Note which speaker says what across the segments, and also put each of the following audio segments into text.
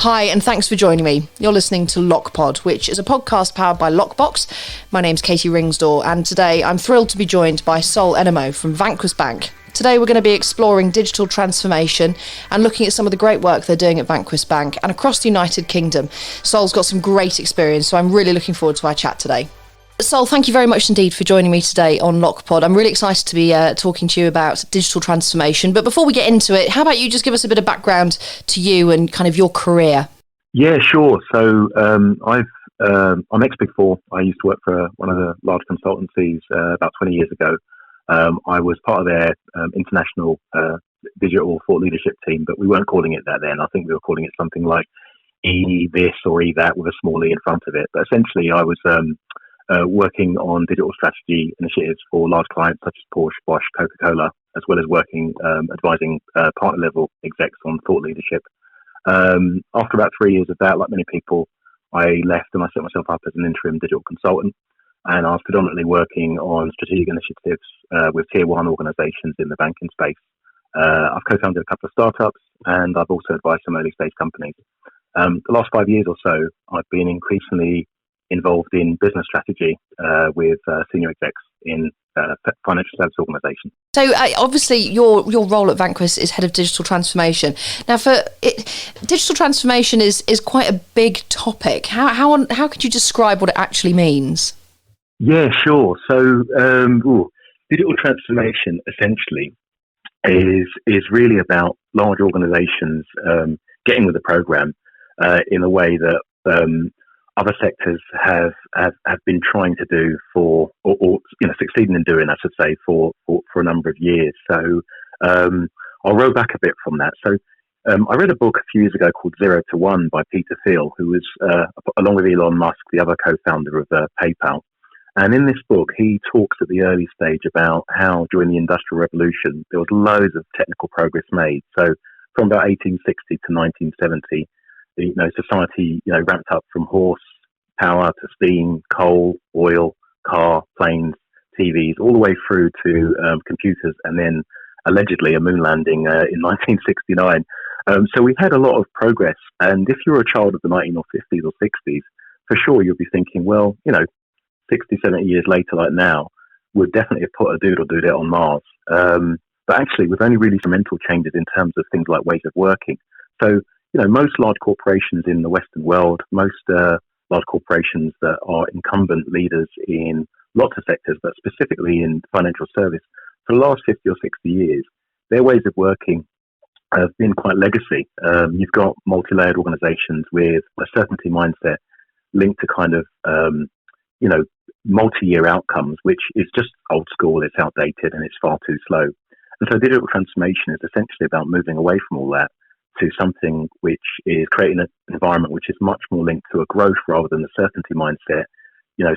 Speaker 1: Hi, and thanks for joining me. You're listening to LOQPOD, which is a podcast powered by Lockbox. My name's Katy Ringsdore, and today I'm thrilled to be joined by Sol Enenmoh from Vanquis Bank. Today we're going to be exploring digital transformation and looking at some of the great work they're doing at Vanquis Bank and across the United Kingdom. Sol's got some great experience, so I'm really looking forward to our chat today. Sol, thank you very much indeed for joining me today on LOQPOD. I'm really excited to be talking to you about digital transformation. But before we get into it, how about you just give us a bit of background to you and kind of your career?
Speaker 2: Yeah, sure. So I'm ex-Big Four. I used to work for one of the large consultancies about 20 years ago. I was part of their international digital thought leadership team, but we weren't calling it that then. I think we were calling it something like E this or E that with a small e in front of it. But essentially, I was working on digital strategy initiatives for large clients such as Porsche, Bosch, Coca-Cola, as well as working advising partner level execs on thought leadership. After about 3 years of that, like many people, I left and I set myself up as an interim digital consultant. And I was predominantly working on strategic initiatives with tier one organizations in the banking space. I've co-founded a couple of startups and I've also advised some early stage companies. The last 5 years or so, I've been increasingly involved in business strategy with senior execs in financial service organisations.
Speaker 1: So obviously your role at Vanquis is head of digital transformation. Now digital transformation is quite a big topic. How could you describe what it actually means?
Speaker 2: Yeah, sure. So digital transformation essentially is really about large organisations getting with the programme in a way that other sectors have been trying to do or succeeding in doing, I should say, for a number of years. So I'll roll back a bit from that. So I read a book a few years ago called 0 to 1 by Peter Thiel, who was, along with Elon Musk, the other co-founder of PayPal. And in this book, he talks at the early stage about how during the Industrial Revolution, there was loads of technical progress made. So from about 1860 to 1970, society, ramped up from horse power to steam, coal, oil, car, planes, TVs, all the way through to computers, and then allegedly a moon landing in 1969. So we've had a lot of progress. And if you're a child of the 1950s or 60s, for sure you'll be thinking, well, 60, 70 years later, like now, we'd definitely have put a dude or dudette on Mars. But actually, we've only really incremental changes in terms of things like ways of working. So most large corporations in the Western world, most large corporations that are incumbent leaders in lots of sectors, but specifically in financial service, for the last 50 or 60 years, their ways of working have been quite legacy. You've got multi-layered organizations with a certainty mindset linked to kind of, multi-year outcomes, which is just old school, it's outdated, and it's far too slow. And so digital transformation is essentially about moving away from all that to something which is creating an environment which is much more linked to a growth rather than the certainty mindset,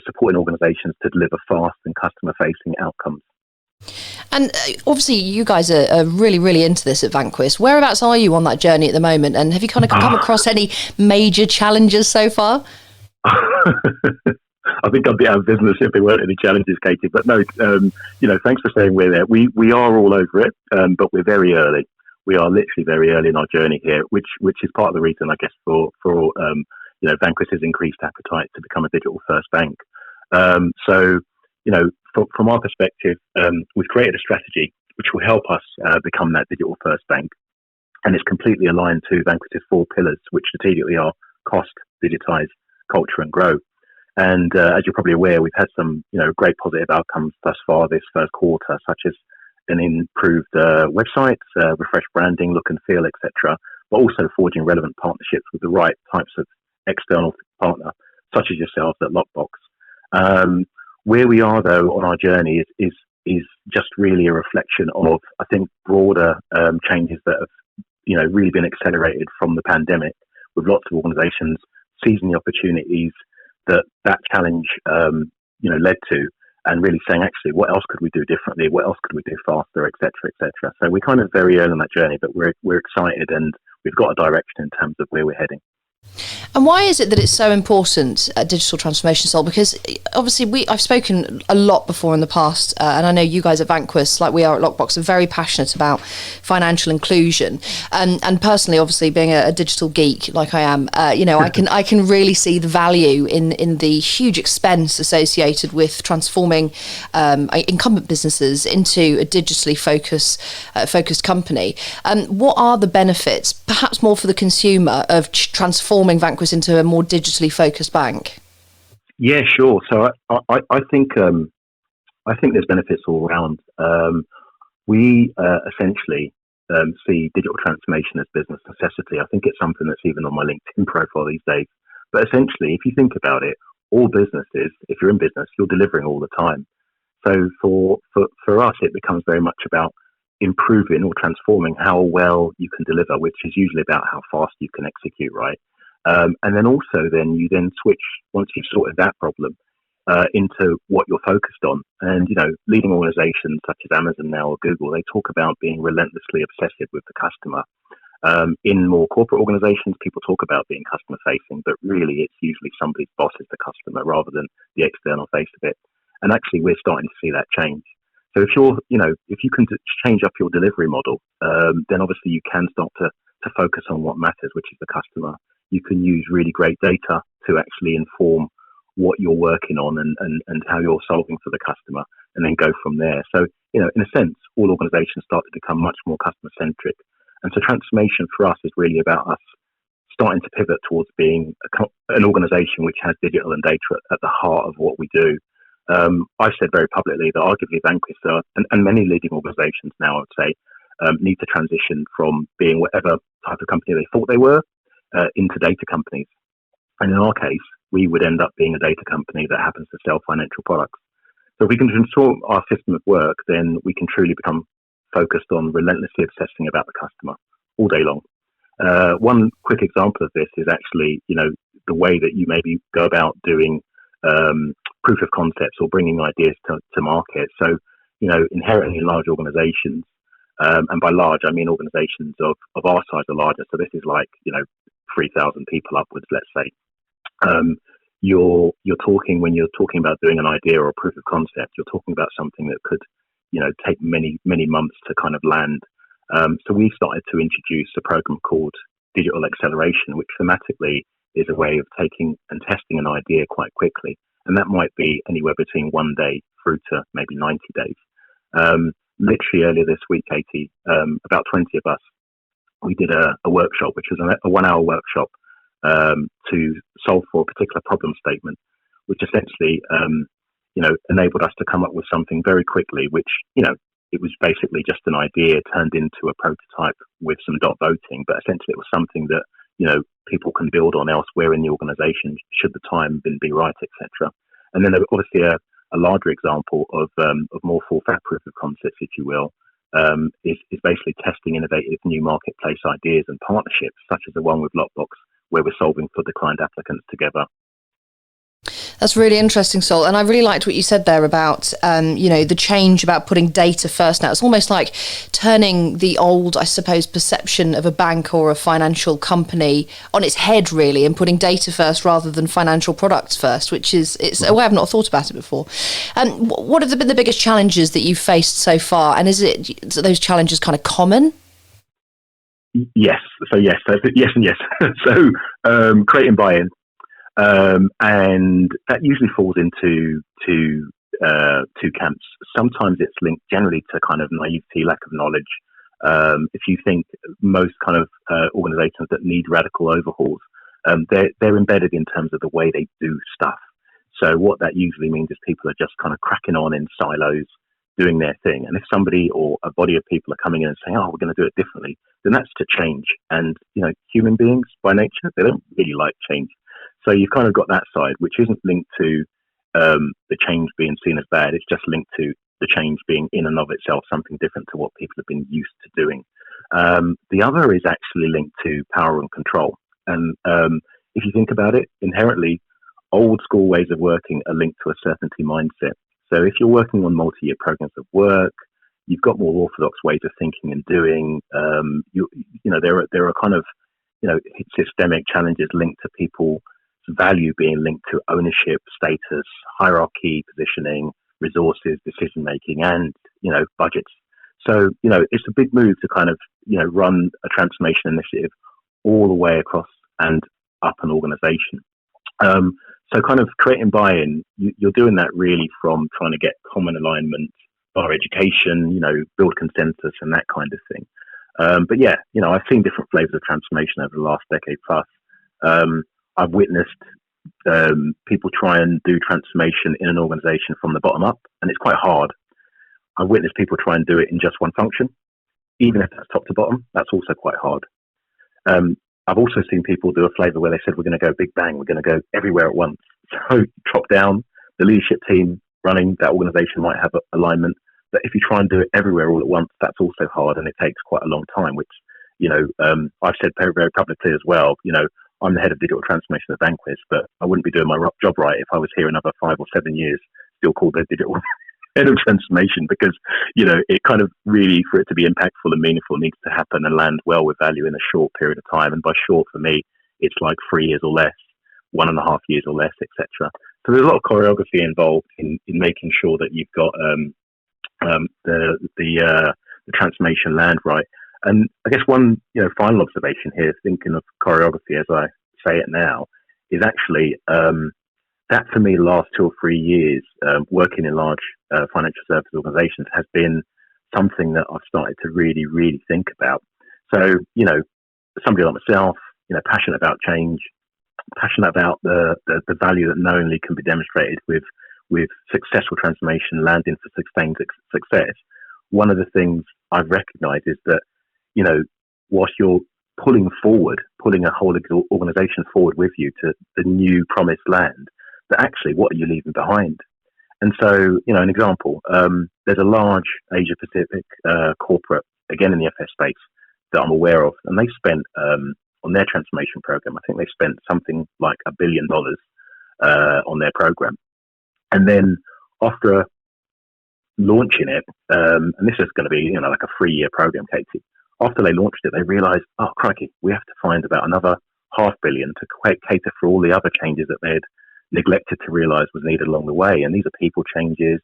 Speaker 2: supporting organizations to deliver fast and customer-facing outcomes.
Speaker 1: And obviously you guys are really, really into this at Vanquis. Whereabouts are you on that journey at the moment? And have you kind of come across any major challenges so far?
Speaker 2: I think I'd be out of business if there weren't any challenges, Katy. But no, thanks for saying we're there. We are all over it, but we're very early. We are literally very early in our journey here, which is part of the reason, I guess, for Vanquis' increased appetite to become a digital first bank. So from our perspective, we've created a strategy which will help us become that digital first bank, and it's completely aligned to Vanquis' 4 pillars, which strategically are cost, digitize, culture, and grow. And as you're probably aware, we've had some great positive outcomes thus far this first quarter, such as an improved website, refreshed branding, look and feel, etc. But also forging relevant partnerships with the right types of external partner, such as yourselves at Lockbox. Where we are though on our journey is just really a reflection of, I think, broader changes that have really been accelerated from the pandemic, with lots of organisations seizing the opportunities that challenge led to, and really saying, actually, what else could we do differently? What else could we do faster, et cetera, et cetera. So we're kind of very early on that journey, but we're excited and we've got a direction in terms of where we're heading.
Speaker 1: And why is it that it's so important, digital transformation, Sol? Because obviously I've spoken a lot before in the past, and I know you guys at Vanquis, like we are at Lockbox, are very passionate about financial inclusion. And personally, obviously, being a digital geek like I am, I can really see the value in the huge expense associated with transforming incumbent businesses into a digitally focused company. What are the benefits, perhaps more for the consumer, of transforming Vanquis into a more digitally focused bank?
Speaker 2: Yeah, sure. So I think there's benefits all around. We essentially see digital transformation as business necessity. I think it's something that's even on my LinkedIn profile these days. But essentially, if you think about it, all businesses, if you're in business, you're delivering all the time. So for us, it becomes very much about improving or transforming how well you can deliver, which is usually about how fast you can execute, right? And then also, you then switch, once you've sorted that problem, into what you're focused on. And, leading organizations such as Amazon now or Google, they talk about being relentlessly obsessive with the customer. In more corporate organizations, people talk about being customer facing, but really it's usually somebody's boss is the customer rather than the external face of it. And actually, we're starting to see that change. So if you can change up your delivery model, then obviously you can start to focus on what matters, which is the customer. You can use really great data to actually inform what you're working on and how you're solving for the customer, and then go from there. So, in a sense, all organizations start to become much more customer centric. And so transformation for us is really about us starting to pivot towards being an organization which has digital and data at the heart of what we do. I've said very publicly that arguably Vanquis and many leading organizations now, I would say, need to transition from being whatever type of company they thought they were into data companies. And in our case, we would end up being a data company that happens to sell financial products. So if we can transform our system of work, then we can truly become focused on relentlessly obsessing about the customer all day long. One quick example of this is actually, the way that you maybe go about doing proof of concepts or bringing ideas to market. So, inherently in large organizations, and by large, I mean organizations of our size are larger. So this is like, 3,000 people upwards, let's say. You're talking, when you're talking about doing an idea or a proof of concept, you're talking about something that could, take many, many months to kind of land. So we started to introduce a program called Digital Acceleration, which thematically is a way of taking and testing an idea quite quickly. And that might be anywhere between 1 day through to maybe 90 days. Literally earlier this week, Katy, about 20 of us, we did a workshop, which was a 1 hour workshop to solve for a particular problem statement, which essentially, enabled us to come up with something very quickly, which, it was basically just an idea turned into a prototype with some dot voting, but essentially it was something that, people can build on elsewhere in the organization should the time be right, etc. And then obviously a larger example of more full fat proof of concepts, if you will, is basically testing innovative new marketplace ideas and partnerships, such as the one with Lockbox, where we're solving for the client applicants together.
Speaker 1: That's really interesting, Sol. And I really liked what you said there about, the change about putting data first now. It's almost like turning the old, I suppose, perception of a bank or a financial company on its head, really, and putting data first rather than financial products first, it's a way I've not thought about it before. What have been the biggest challenges that you've faced so far? And is those challenges kind of common?
Speaker 2: Yes. So yes. Yes and yes. So creating buy-in. And that usually falls into two camps. Sometimes it's linked generally to kind of naivety, lack of knowledge. If you think most kind of organizations that need radical overhauls, they're embedded in terms of the way they do stuff. So what that usually means is people are just kind of cracking on in silos, doing their thing. And if somebody or a body of people are coming in and saying, "Oh, we're going to do it differently," then that's to change. And human beings by nature, they don't really like change. So you've kind of got that side, which isn't linked to the change being seen as bad. It's just linked to the change being in and of itself something different to what people have been used to doing. The other is actually linked to power and control. And if you think about it, inherently, old school ways of working are linked to a certainty mindset. So if you're working on multi-year programs of work, you've got more orthodox ways of thinking and doing. There are kind of systemic challenges linked to people's value being linked to ownership, status, hierarchy, positioning, resources, decision making, and budgets. So it's a big move to kind of run a transformation initiative all the way across and up an organization. So kind of creating buy-in, you're doing that really from trying to get common alignment, our education, build consensus and that kind of thing. But yeah, I've seen different flavors of transformation over the last decade plus. I've witnessed people try and do transformation in an organization from the bottom up, and it's quite hard. I've witnessed people try and do it in just one function, even if that's top to bottom. That's also quite hard. I've also seen people do a flavor where they said, we're going to go big bang, we're going to go everywhere at once. So top down, the leadership team running that organization might have alignment, but if you try and do it everywhere all at once, that's also hard, and it takes quite a long time, which, I've said very, very publicly as well. I'm the head of digital transformation at Vanquis, but I wouldn't be doing my job right if I was here another 5 or 7 years, still called the digital head of transformation, because, it kind of really, for it to be impactful and meaningful, needs to happen and land well with value in a short period of time. And by short, for me, it's like 3 years or less, 1.5 years or less, etc. So there's a lot of choreography involved in making sure that you've got the transformation land right. And I guess one final observation here, thinking of choreography as I say it now, is actually that for me, the last 2 or 3 years working in large financial service organizations has been something that I've started to really, really think about. So, somebody like myself, passionate about change, passionate about the value that knowingly can be demonstrated with successful transformation, landing for sustained success. One of the things I've recognized is that, whilst you're pulling a whole organization forward with you to the new promised land, that actually, what are you leaving behind? And so, an example, there's a large Asia Pacific corporate, again in the FS space, that I'm aware of, and they spent on their transformation program, I think they spent something like $1 billion on their program. And then after launching it, and this is going to be, like a 3-year program, Katy, after they launched it, they realized, oh, crikey, we have to find about another $500 million to cater for all the other changes that they'd neglected to realize was needed along the way. And these are people changes.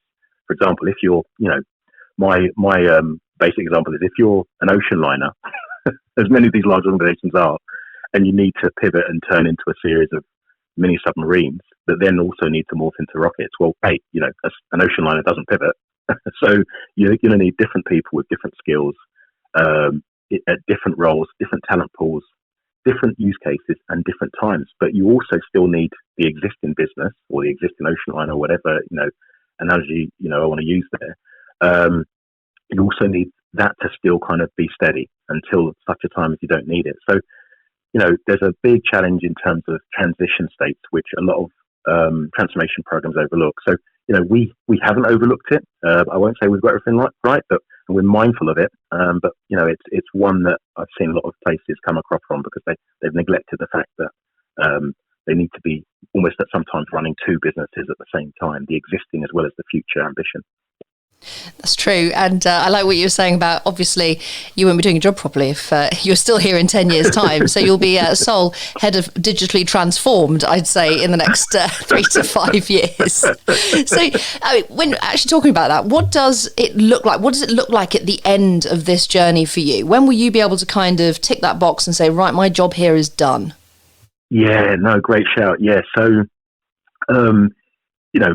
Speaker 2: For example, if you're, my basic example is if you're an ocean liner, as many of these large organizations are, and you need to pivot and turn into a series of mini submarines that then also need to morph into rockets. Well, hey, an ocean liner doesn't pivot. So you're going to need different people with different skills, at different roles, different talent pools, different use cases and different times. But you also still need the existing business or the existing ocean line or whatever, analogy, I want to use there. You also need that to still kind of be steady until such a time as you don't need it. So, there's a big challenge in terms of transition states, which a lot of transformation programs overlook. So, we haven't overlooked it. I won't say we've got everything right, but we're mindful of it. But it's one that I've seen a lot of places come across from because they've neglected the fact that they need to be almost at sometimes running 2 businesses at the same time, the existing as well as the future ambition.
Speaker 1: That's true. And I like what you were saying about, obviously, you won't be doing your job properly if you're still here in 10 years' time. So you'll be Sol, head of digitally transformed, I'd say, in the next 3 to 5 years. So when actually talking about that, what does it look like? What does it look like at the end of this journey for you? When will you be able to kind of tick that box and say, right, my job here is done?
Speaker 2: Yeah, no, great shout. Yeah, so...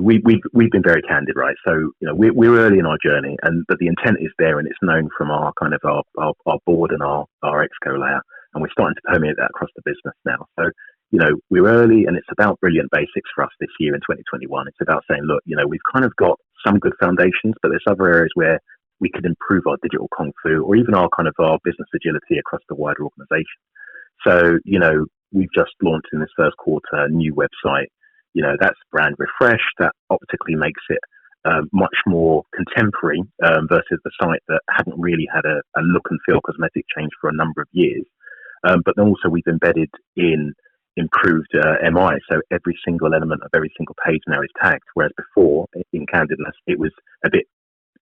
Speaker 2: we've been very candid, right? So, we're early in our journey, but the intent is there, and it's known from our kind of our board and our exco layer, and we're starting to permeate that across the business now. So, we're early, and it's about brilliant basics for us this year in 2021. It's about saying, look, we've kind of got some good foundations, but there's other areas where we could improve our digital kung fu or even our business agility across the wider organization. So, we've just launched in this first quarter a new website. That's brand refresh. That optically makes it much more contemporary versus the site that hadn't really had a look and feel cosmetic change for a number of years. But then also we've embedded in improved MI. So every single element of every single page now is tagged, whereas before, in candidness, it was a bit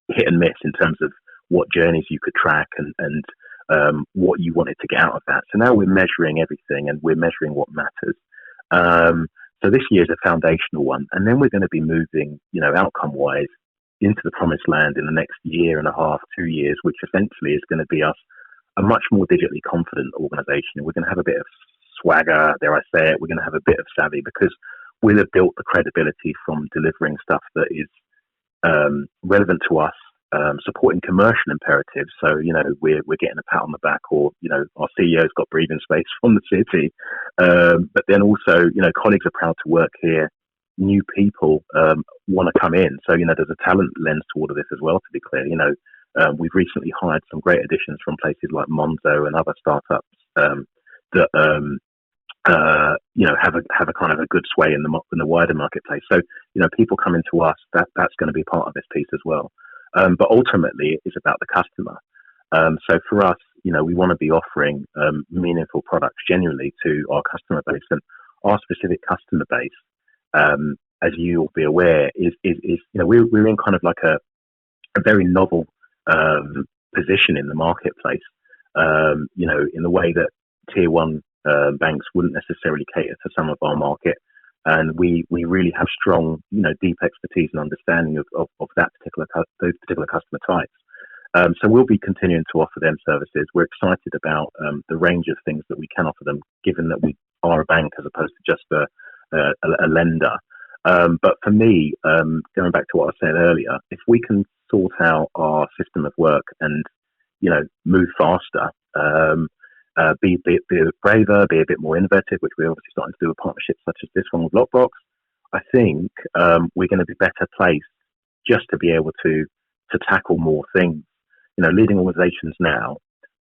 Speaker 2: hit and miss in terms of what journeys you could track and what you wanted to get out of that. So now we're measuring everything, and we're measuring what matters. So this year is a foundational one, and then we're going to be moving, outcome-wise, into the promised land in the next year and a half, 2 years, which essentially is going to be us a much more digitally confident organisation. We're going to have a bit of swagger, dare I say it. We're going to have a bit of savvy because we'll have built the credibility from delivering stuff that is relevant to us, supporting commercial imperatives. So, we're getting a pat on the back, or, our CEO's got breathing space from the city. But then also, colleagues are proud to work here. New people want to come in. So, there's a talent lens to all of this as well, to be clear. We've recently hired some great additions from places like Monzo and other startups that have a kind of a good sway in the wider marketplace. So people coming to us, that's going to be part of this piece as well. But ultimately, it's about the customer. So for us, we want to be offering meaningful products genuinely to our customer base, and our specific customer base, as you'll be aware, is we're in kind of like a very novel position in the marketplace. In the way that tier one banks wouldn't necessarily cater to some of our market, and we really have strong, deep expertise and understanding of those particular customer types. So we'll be continuing to offer them services. We're excited about the range of things that we can offer them, given that we are a bank as opposed to just a lender. But for me, going back to what I said earlier, if we can sort out our system of work and move faster, be a bit braver, be a bit more innovative, which we're obviously starting to do with partnerships such as this one with Lockbox, I think we're going to be better placed just to be able to tackle more things. Leading organizations now,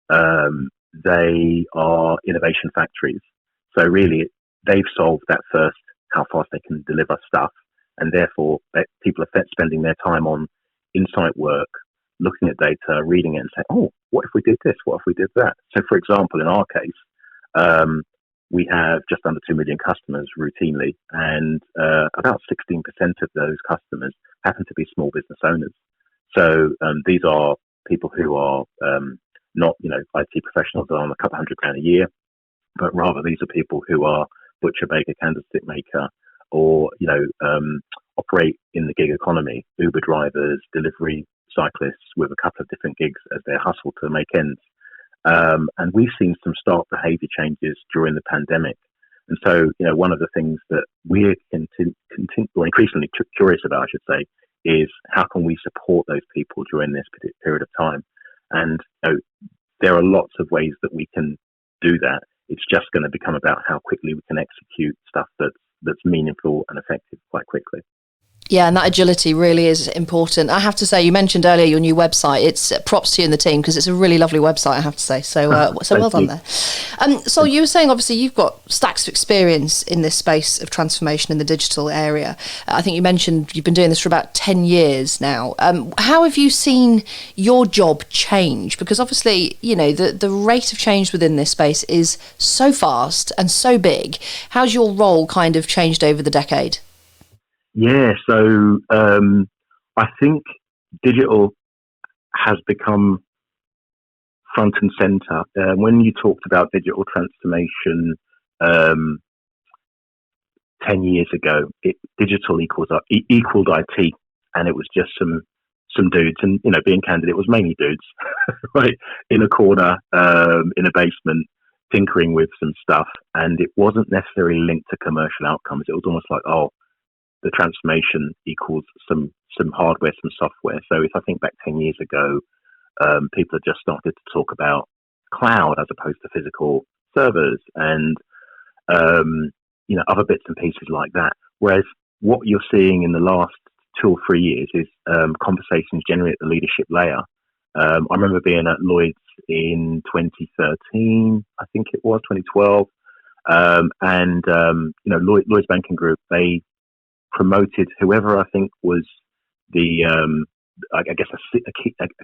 Speaker 2: they are innovation factories. So really, they've solved that first, how fast they can deliver stuff, and therefore people are spending their time on insight work, looking at data, reading it, and saying, "Oh, what if we did this? What if we did that?" So, for example, in our case, we have just under 2 million customers routinely, and about 16% of those customers happen to be small business owners. So these are people who are not, IT professionals that are on a couple $100,000 a year, but rather these are people who are butcher, baker, candlestick maker, or operate in the gig economy, Uber drivers, delivery cyclists with a couple of different gigs as their hustle to make ends. And we've seen some stark behaviour changes during the pandemic. And so, one of the things that we're increasingly curious about, I should say, is how can we support those people during this period of time? And there are lots of ways that we can do that. It's just going to become about how quickly we can execute stuff that's meaningful and effective quite quickly.
Speaker 1: Yeah, and that agility really is important. I have to say, you mentioned earlier your new website. It's props to you and the team because it's a really lovely website, I have to say. So well done there. So you were saying, obviously, you've got stacks of experience in this space of transformation in the digital area. I think you mentioned you've been doing this for about 10 years now. How have you seen your job change? Because obviously, the rate of change within this space is so fast and so big. How's your role kind of changed over the decade?
Speaker 2: Yeah, so I think digital has become front and center. When you talked about digital transformation 10 years ago, digital equaled IT, and it was just some dudes. And being candid, it was mainly dudes, right, in a corner, in a basement, tinkering with some stuff, and it wasn't necessarily linked to commercial outcomes. It was almost like, the transformation equals some hardware, some software. So if I think back 10 years ago, people had just started to talk about cloud as opposed to physical servers and, other bits and pieces like that. Whereas what you're seeing in the last 2 or 3 years is conversations generally at the leadership layer. I remember being at Lloyd's in 2013, I think it was 2012. Lloyd's Banking Group, they promoted whoever I think was the, a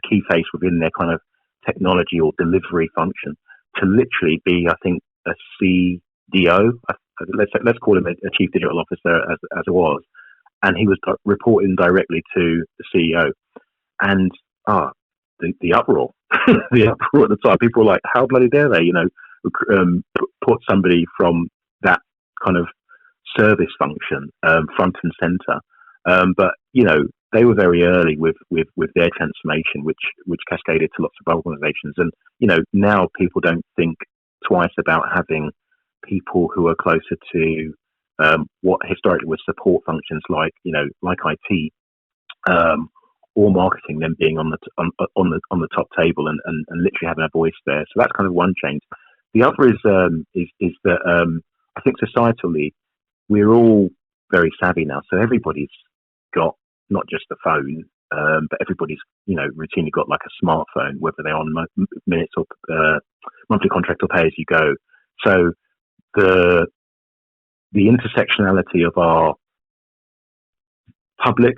Speaker 2: key face within their kind of technology or delivery function to literally be, I think, a CDO. Let's call him a chief digital officer as it was, and he was reporting directly to the CEO. And the uproar the uproar at the time. People were like, "How bloody dare they?" Put somebody from that kind of service function front and center. But they were very early with their transformation, which cascaded to lots of organisations. And now people don't think twice about having people who are closer to what historically was support functions like IT or marketing, them being on the top table and literally having a voice there. So that's kind of one change. The other is that I think societally we're all very savvy now. So everybody's got not just a phone, but everybody's routinely got like a smartphone, whether they're on minutes or monthly contract or pay as you go. So the intersectionality of our public,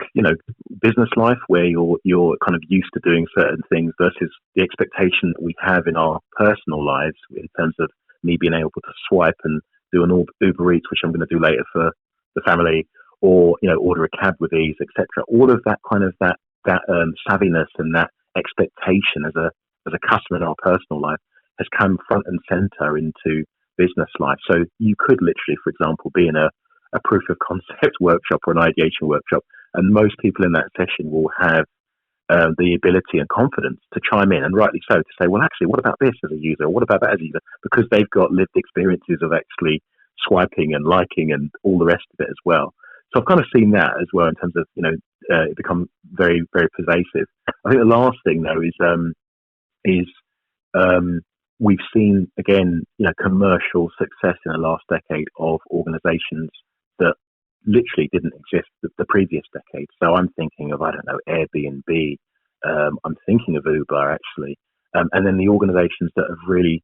Speaker 2: business life, where you're kind of used to doing certain things, versus the expectation that we have in our personal lives in terms of me being able to swipe and do an Uber Eats, which I'm going to do later for the family, or order a cab with ease, etc. All of that kind of that savviness and that expectation as a customer in our personal life has come front and center into business life. So you could literally, for example, be in a proof of concept workshop or an ideation workshop, and most people in that session will have the ability and confidence to chime in, and rightly so, to say, well, actually, what about this as a user? What about that as a user? Because they've got lived experiences of actually swiping and liking and all the rest of it as well. So I've kind of seen that as well in terms of, it become very, very pervasive. I think the last thing though is we've seen, again, commercial success in the last decade of organizations that literally didn't exist the previous decade. So I'm thinking of, Airbnb. I'm thinking of Uber, actually. And then the organizations that have really,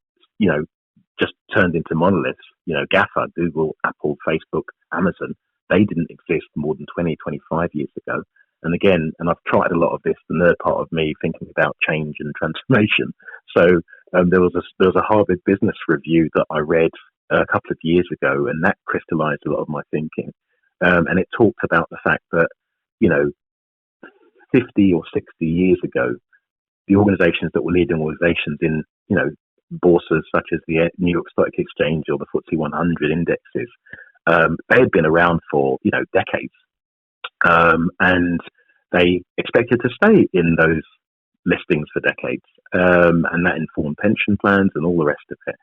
Speaker 2: just turned into monoliths, GAFA, Google, Apple, Facebook, Amazon, they didn't exist more than 20, 25 years ago. And again, and I've tried a lot of this, the nerd part of me, thinking about change and transformation. So there was a Harvard Business Review that I read a couple of years ago, and that crystallized a lot of my thinking. And it talked about the fact that, 50 or 60 years ago, the organizations that were leading organizations in, bourses such as the New York Stock Exchange or the FTSE 100 indexes, they had been around for, decades. And they expected to stay in those listings for decades. And that informed pension plans and all the rest of it.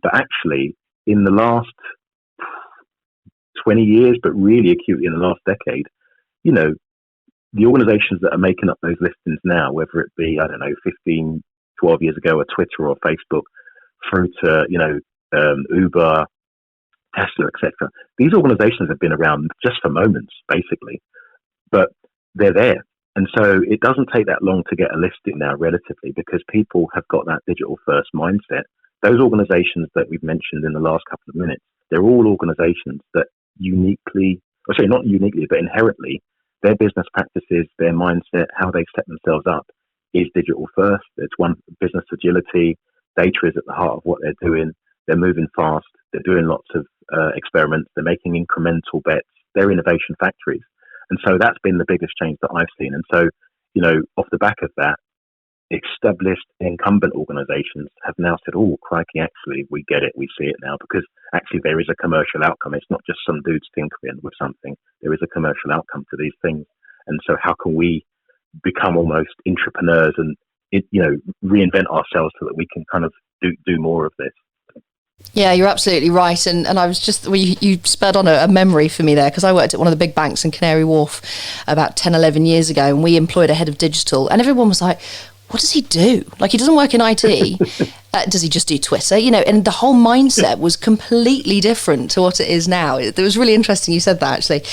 Speaker 2: But actually, in the last 20 years, but really acutely in the last decade, the organizations that are making up those listings now, whether it be, 15, 12 years ago, or Twitter or Facebook, through to, Uber, Tesla, etc. These organizations have been around just for moments, basically, but they're there. And so it doesn't take that long to get a listing now, relatively, because people have got that digital first mindset. Those organizations that we've mentioned in the last couple of minutes, they're all organizations that not uniquely, but inherently, their business practices, their mindset, how they set themselves up is digital first. It's one, business agility. Data is at the heart of what they're doing. They're moving fast. They're doing lots of experiments. They're making incremental bets. They're innovation factories. And so that's been the biggest change that I've seen. And so, off the back of that, established incumbent organizations have now said, oh, crikey, actually, we get it. We see it now, because actually there is a commercial outcome. It's not just some dudes tinkering with something. There is a commercial outcome to these things. And so how can we become almost entrepreneurs and, reinvent ourselves so that we can kind of do more of this?
Speaker 1: Yeah, you're absolutely right. And I was just, you spurred on a memory for me there, because I worked at one of the big banks in Canary Wharf about 10, 11 years ago, and we employed a head of digital, and everyone was like, what does he do? Like, he doesn't work in IT. Does he just do Twitter? And the whole mindset was completely different to what it is now. It was really interesting you said that, actually.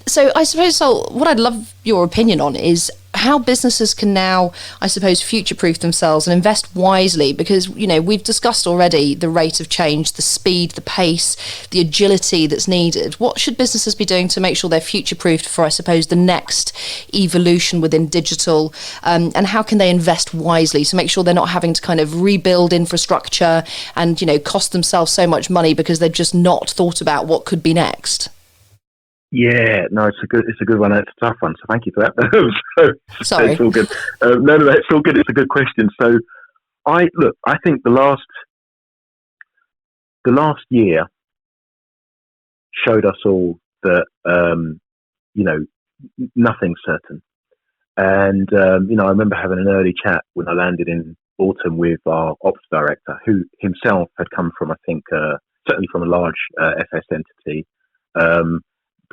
Speaker 1: So I suppose, Sol, what I'd love your opinion on is how businesses can now, I suppose, future-proof themselves and invest wisely, because, we've discussed already the rate of change, the speed, the pace, the agility that's needed. What should businesses be doing to make sure they're future-proofed for, I suppose, the next evolution within digital? And how can they invest wisely to make sure they're not having to kind of rebuild infrastructure and, cost themselves so much money because they've just not thought about what could be next?
Speaker 2: Yeah, no, it's a good one. It's a tough one. So thank you for that. It's
Speaker 1: Sorry.
Speaker 2: all good. No, it's all good. It's a good question. So I think the last year showed us all that you know nothing's certain. And I remember having an early chat when I landed in autumn with our ops director, who himself had come from, I think, certainly from a large FS entity, um,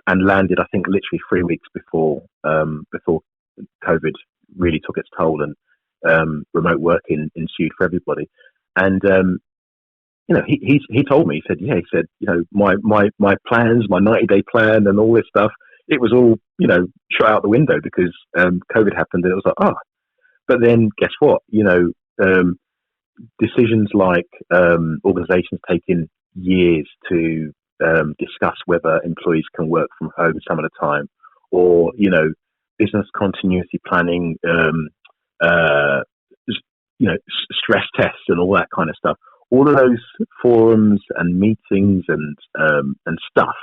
Speaker 2: and landed, I think, literally 3 weeks before COVID really took its toll and remote working ensued for everybody. And he told me, he said, yeah, he said, my plans, my 90-day plan, and all this stuff, it was all shot out the window because COVID happened, and it was like, oh. But then guess what? Decisions like organisations taking years to discuss whether employees can work from home some of the time, or business continuity planning, uh, stress tests and all that kind of stuff. All of those forums and meetings and stuff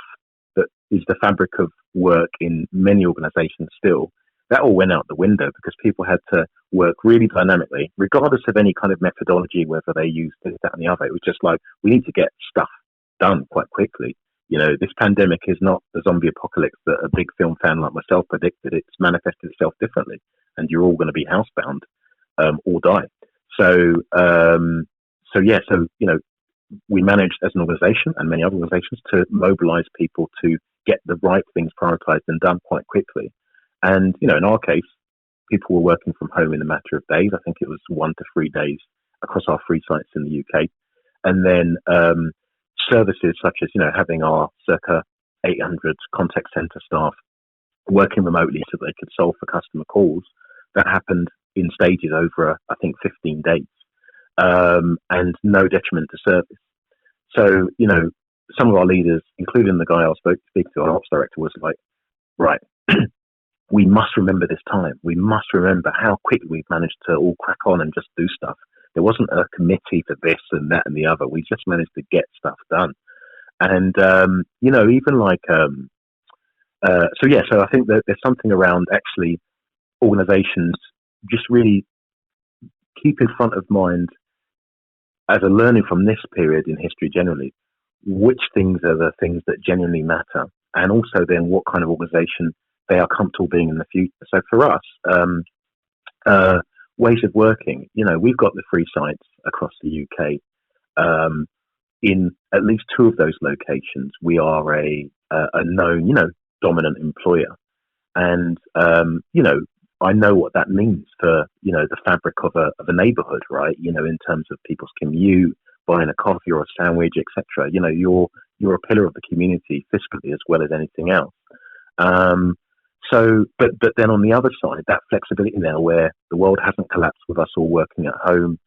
Speaker 2: that is the fabric of work in many organisations still. That all went out the window because people had to work really dynamically, regardless of any kind of methodology, whether they used this, that, and the other. It was just like, we need to get stuff done quite quickly. This pandemic is not the zombie apocalypse that a big film fan like myself predicted. It's manifested itself differently, and you're all going to be housebound or die. So we managed as an organisation and many other organisations to mobilise people to get the right things prioritised and done quite quickly. And in our case, people were working from home in a matter of days. I think it was 1 to 3 days across our 3 sites in the UK. And then services such as having our circa 800 contact centre staff working remotely so they could solve for customer calls. That happened in stages over I think 15 days, and no detriment to service. So some of our leaders, including the guy I was speaking to, our ops director, was like, right. We must remember this time. We must remember how quickly we've managed to all crack on and just do stuff. There wasn't a committee for this and that and the other. We just managed to get stuff done. And, even like, so I think that there's something around actually organizations just really keep in front of mind as a learning from this period in history generally, which things are the things that genuinely matter. And also then what kind of organization they are comfortable being in the future. So for us, ways of working, we've got the 3 sites across the UK. In at least 2 of those locations, we are a known, dominant employer. And, I know what that means for, the fabric of a neighborhood, right? In terms of people's commute, buying a coffee or a sandwich, etc. You're a pillar of the community fiscally as well as anything else. But then on the other side, that flexibility now where the world hasn't collapsed with us all working at home,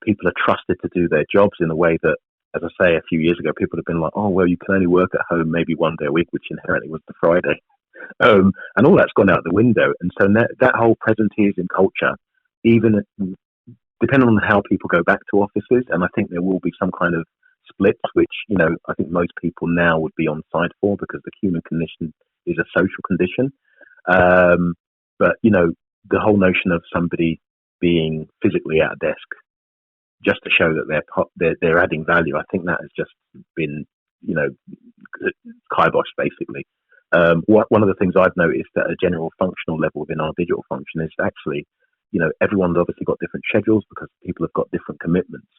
Speaker 2: people are trusted to do their jobs in a way that, as I say, a few years ago, people have been like, oh, well, you can only work at home maybe 1 day a week, which inherently was the Friday. And all that's gone out the window. And so that whole presenteeism culture, even depending on how people go back to offices, and I think there will be some kind of splits, which, I think most people now would be on side for because the human condition is a social condition. But, the whole notion of somebody being physically at a desk just to show that they're adding value, I think that has just been, kibosh basically. One of the things I've noticed at a general functional level within our digital function is actually, everyone's obviously got different schedules because people have got different commitments.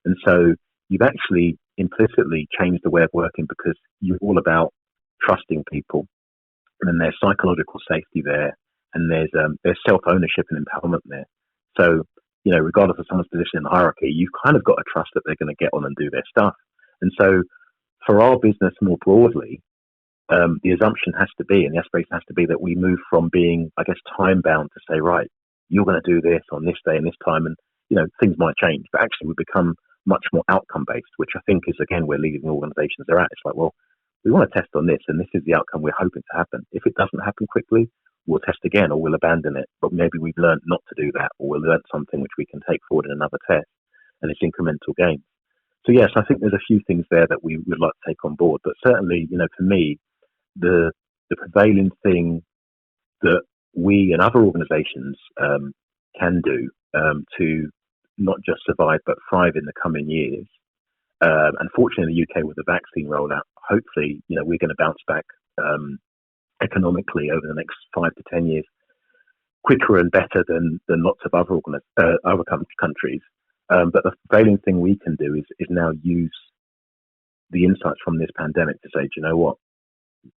Speaker 2: And so you've actually implicitly changed the way of working because you're all about trusting people. And then there's psychological safety there, and there's self-ownership and empowerment there. So, regardless of someone's position in the hierarchy, you've kind of got to trust that they're going to get on and do their stuff. And so for our business more broadly, the assumption has to be, and the aspiration has to be that we move from being, I guess, time-bound to say, right, you're going to do this on this day and this time, and, things might change. But actually we become much more outcome-based, which I think is, again, where leading organizations are at. It's like, well, we want to test on this, and this is the outcome we're hoping to happen. If it doesn't happen quickly, we'll test again, or we'll abandon it. But maybe we've learned not to do that, or we'll learn something which we can take forward in another test, and it's incremental gains. So yes, I think there's a few things there that we would like to take on board. But certainly, for me, the prevailing thing that we and other organisations can do to not just survive but thrive in the coming years. Unfortunately, in the UK with the vaccine rollout, hopefully, we're going to bounce back economically over the next 5 to 10 years quicker and better than lots of other countries. But the prevailing thing we can do is now use the insights from this pandemic to say, do you know what?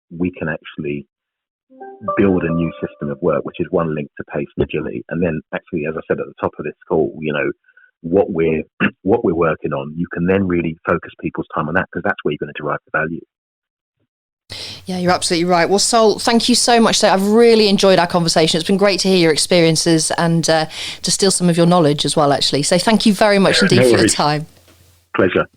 Speaker 2: We can actually build a new system of work, which is one linked to pace and agility. And then actually, as I said at the top of this call, what we're working on, you can then really focus people's time on that, because that's where you're going to derive the value.
Speaker 1: Yeah, you're absolutely right. Well, Sol, thank you so much. I've really enjoyed our conversation. It's been great to hear your experiences and to steal some of your knowledge as well, actually. So thank you very much indeed for your time.
Speaker 2: Pleasure.